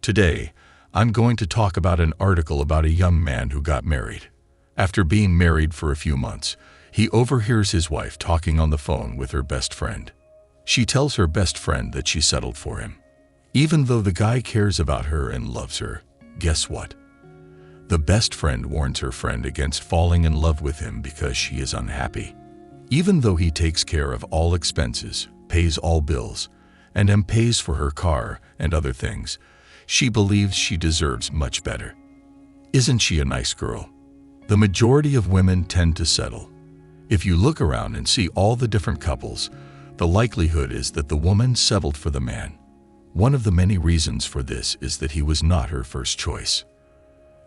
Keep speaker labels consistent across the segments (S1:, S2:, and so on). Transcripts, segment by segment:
S1: Today, I'm going to talk about an article about a young man who got married. After being married for a few months, he overhears his wife talking on the phone with her best friend. She tells her best friend that she settled for him. Even though the guy cares about her and loves her, guess what? The best friend warns her friend against falling in love with him because she is unhappy. Even though he takes care of all expenses, pays all bills, and pays for her car and other things, she believes she deserves much better. Isn't she a nice girl? The majority of women tend to settle. If you look around and see all the different couples, the likelihood is that the woman settled for the man. One of the many reasons for this is that he was not her first choice.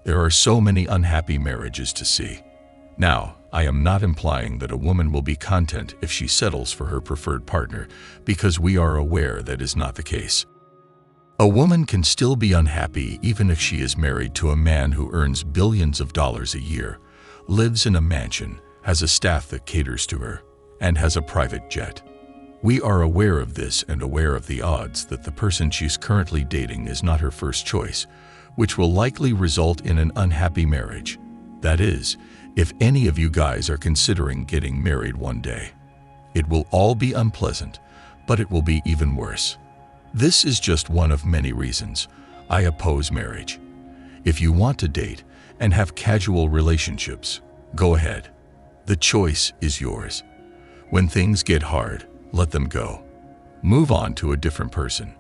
S1: There are so many unhappy marriages to see. Now, I am not implying that a woman will be content if she settles for her preferred partner, because we are aware that is not the case. A woman can still be unhappy even if she is married to a man who earns billions of dollars a year, lives in a mansion, has a staff that caters to her, and has a private jet. We are aware of this and aware of the odds that the person she's currently dating is not her first choice, which will likely result in an unhappy marriage. That is, if any of you guys are considering getting married one day. It will all be unpleasant, but it will be even worse. This is just one of many reasons I oppose marriage. If you want to date and have casual relationships, go ahead. The choice is yours. When things get hard, let them go. Move on to a different person.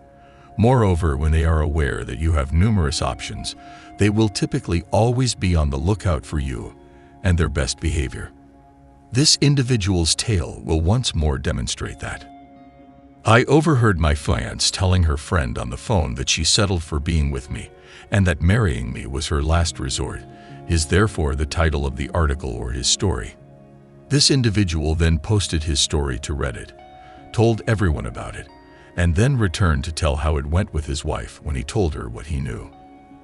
S1: Moreover, when they are aware that you have numerous options, they will typically always be on the lookout for you and their best behavior. This individual's tale will once more demonstrate that. I overheard my fiancée telling her friend on the phone that she settled for being with me and that marrying me was her last resort, is therefore the title of the article or his story. This individual then posted his story to Reddit, told everyone about it, and then returned to tell how it went with his wife when he told her what he knew.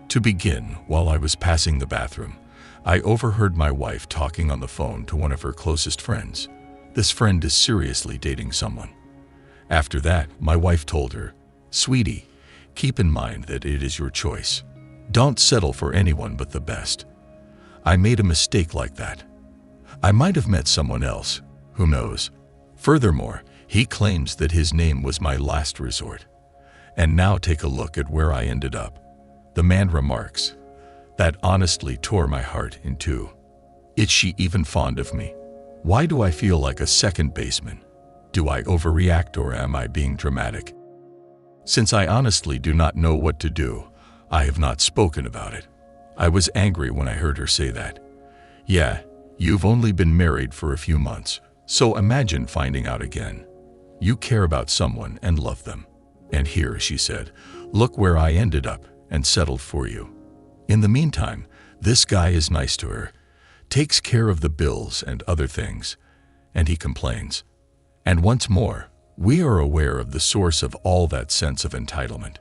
S1: To begin, while I was passing the bathroom, I overheard my wife talking on the phone to one of her closest friends. This friend is seriously dating someone. After that, my wife told her, "Sweetie, keep in mind that it is your choice. Don't settle for anyone but the best." I made a mistake like that. I might have met someone else, who knows? Furthermore, he claims that his name was my last resort. And now take a look at where I ended up. The man remarks, "That honestly tore my heart in two. Is she even fond of me? Why do I feel like a second baseman? Do I overreact or am I being dramatic?" Since I honestly do not know what to do, I have not spoken about it. I was angry when I heard her say that. Yeah, you've only been married for a few months, so imagine finding out again. You care about someone and love them. And here, she said, look where I ended up and settled for you. In the meantime, this guy is nice to her, takes care of the bills and other things, and he complains. And once more, we are aware of the source of all that sense of entitlement.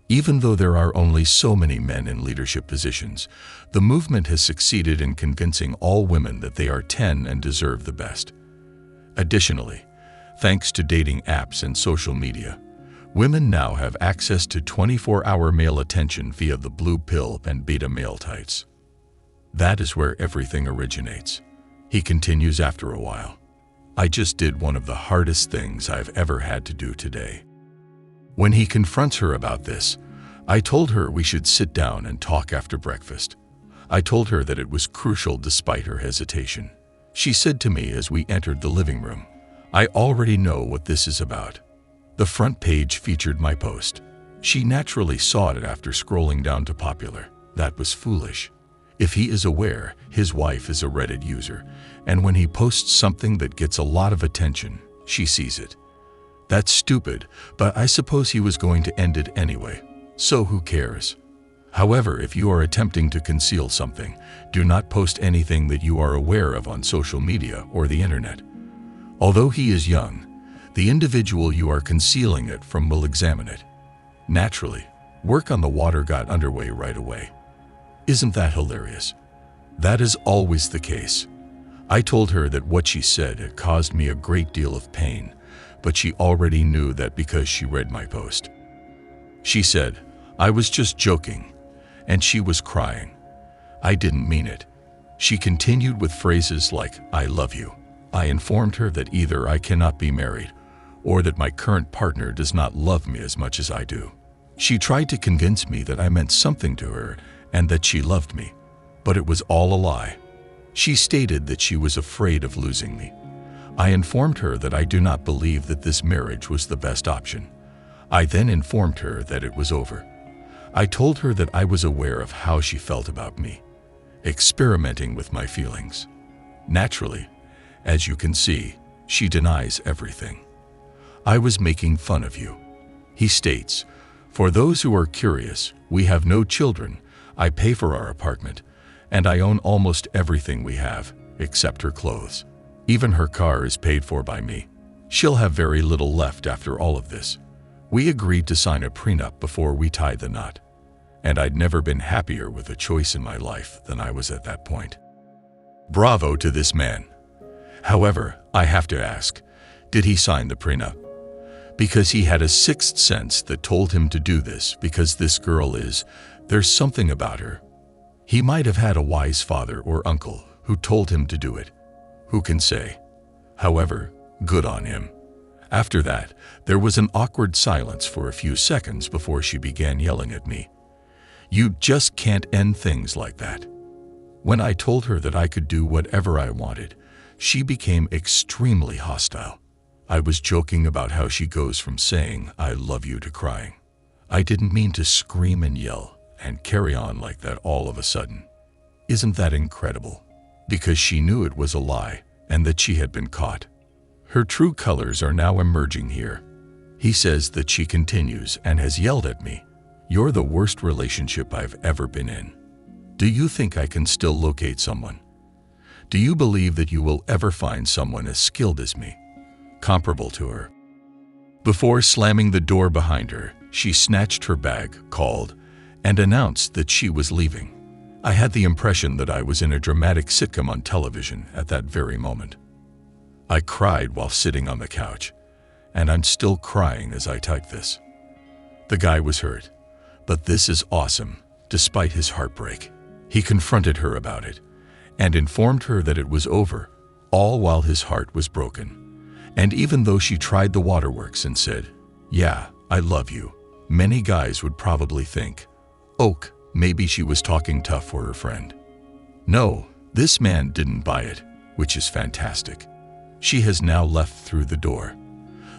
S1: Even though there are only so many men in leadership positions, the movement has succeeded in convincing all women that they are 10 and deserve the best. Additionally, thanks to dating apps and social media, women now have access to 24-hour male attention via the blue pill and beta male types. That is where everything originates. He continues after a while. I just did one of the hardest things I've ever had to do today. When he confronts her about this, I told her we should sit down and talk after breakfast. I told her that it was crucial despite her hesitation. She said to me as we entered the living room, "I already know what this is about." The front page featured my post. She naturally saw it after scrolling down to popular. That was foolish. If he is aware, his wife is a Reddit user, and when he posts something that gets a lot of attention, she sees it. That's stupid, but I suppose he was going to end it anyway, so who cares? However, if you are attempting to conceal something, do not post anything that you are aware of on social media or the internet. Although he is young, the individual you are concealing it from will examine it. Naturally, work on the water got underway right away. Isn't that hilarious? That is always the case. I told her that what she said had caused me a great deal of pain, but she already knew that because she read my post. She said, I was just joking, and she was crying. I didn't mean it. She continued with phrases like, I love you. I informed her that either I cannot be married or that my current partner does not love me as much as I do. She tried to convince me that I meant something to her and that she loved me, but it was all a lie. She stated that she was afraid of losing me. I informed her that I do not believe that this marriage was the best option. I then informed her that it was over. I told her that I was aware of how she felt about me, experimenting with my feelings. Naturally, as you can see, she denies everything. I was making fun of you. He states, for those who are curious, we have no children, I pay for our apartment, and I own almost everything we have, except her clothes. Even her car is paid for by me. She'll have very little left after all of this. We agreed to sign a prenup before we tied the knot, and I'd never been happier with a choice in my life than I was at that point. Bravo to this man. However, I have to ask, did he sign the prenup? Because he had a sixth sense that told him to do this because this girl there's something about her. He might have had a wise father or uncle who told him to do it. Who can say? However, good on him. After that, there was an awkward silence for a few seconds before she began yelling at me. You just can't end things like that. When I told her that I could do whatever I wanted, she became extremely hostile. I was joking about how she goes from saying, I love you to crying. I didn't mean to scream and yell and carry on like that all of a sudden. Isn't that incredible? Because she knew it was a lie and that she had been caught. Her true colors are now emerging here. He says that she continues and has yelled at me. You're the worst relationship I've ever been in. Do you think I can still locate someone? Do you believe that you will ever find someone as skilled as me, comparable to her? Before slamming the door behind her, she snatched her bag, called, and announced that she was leaving. I had the impression that I was in a dramatic sitcom on television at that very moment. I cried while sitting on the couch, and I'm still crying as I type this. The guy was hurt, but this is awesome, despite his heartbreak. He confronted her about it and informed her that it was over, all while his heart was broken. And even though she tried the waterworks and said, yeah, I love you, many guys would probably think, Oak, maybe she was talking tough for her friend. No, this man didn't buy it, which is fantastic. She has now left through the door.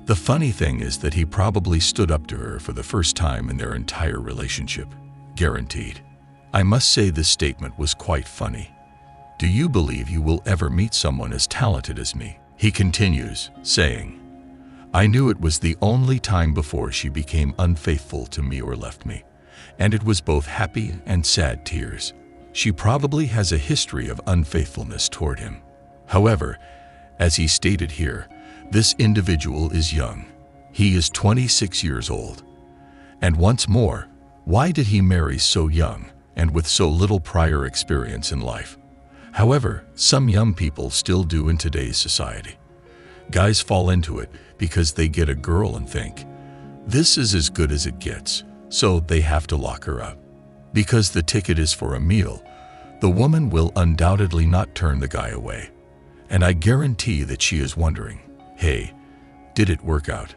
S1: The funny thing is that he probably stood up to her for the first time in their entire relationship. Guaranteed. I must say this statement was quite funny. Do you believe you will ever meet someone as talented as me? He continues, saying, I knew it was the only time before she became unfaithful to me or left me, and it was both happy and sad tears. She probably has a history of unfaithfulness toward him. However, as he stated here, this individual is young. He is 26 years old. And once more, why did he marry so young and with so little prior experience in life? However, some young people still do in today's society. Guys fall into it because they get a girl and think, this is as good as it gets, so they have to lock her up. Because the ticket is for a meal, the woman will undoubtedly not turn the guy away. And I guarantee that she is wondering, hey, did it work out?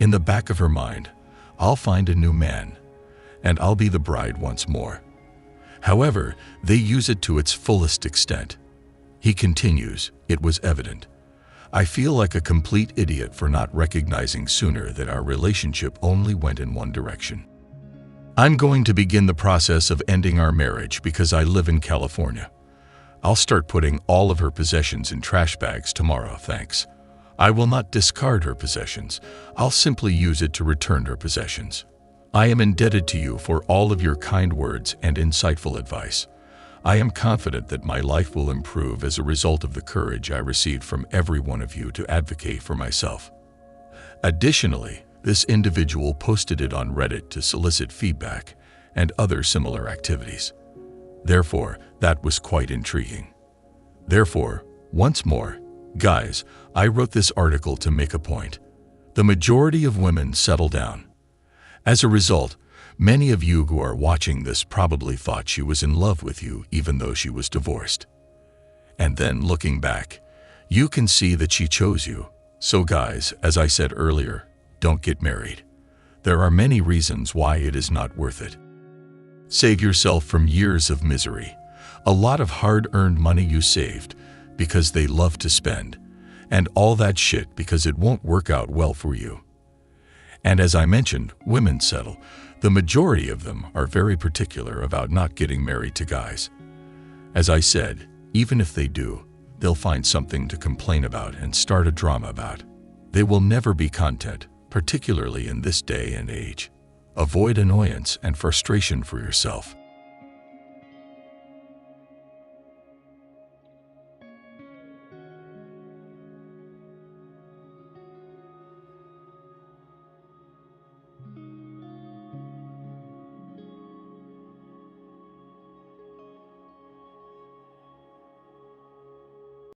S1: In the back of her mind, I'll find a new man, and I'll be the bride once more. However, they use it to its fullest extent. He continues, it was evident. I feel like a complete idiot for not recognizing sooner that our relationship only went in one direction. I'm going to begin the process of ending our marriage because I live in California. I'll start putting all of her possessions in trash bags tomorrow, thanks. I will not discard her possessions. I'll simply use it to return her possessions. I am indebted to you for all of your kind words and insightful advice. I am confident that my life will improve as a result of the courage I received from every one of you to advocate for myself. Additionally, this individual posted it on Reddit to solicit feedback and other similar activities. Therefore, that was quite intriguing. Therefore, once more, guys, I wrote this article to make a point. The majority of women settle down. As a result, Many of you who are watching this probably thought she was in love with you even though she was divorced. And then, looking back, you can see that she chose you. So guys, as I said earlier, don't get married. There are many reasons why it is not worth it. Save yourself from years of misery, a lot of hard-earned money you saved because they love to spend, and all that shit because it won't work out well for you. And as I mentioned, women settle. The majority of them are very particular about not getting married to guys. As I said, even if they do, they'll find something to complain about and start a drama about. They will never be content, particularly in this day and age. Avoid annoyance and frustration for yourself.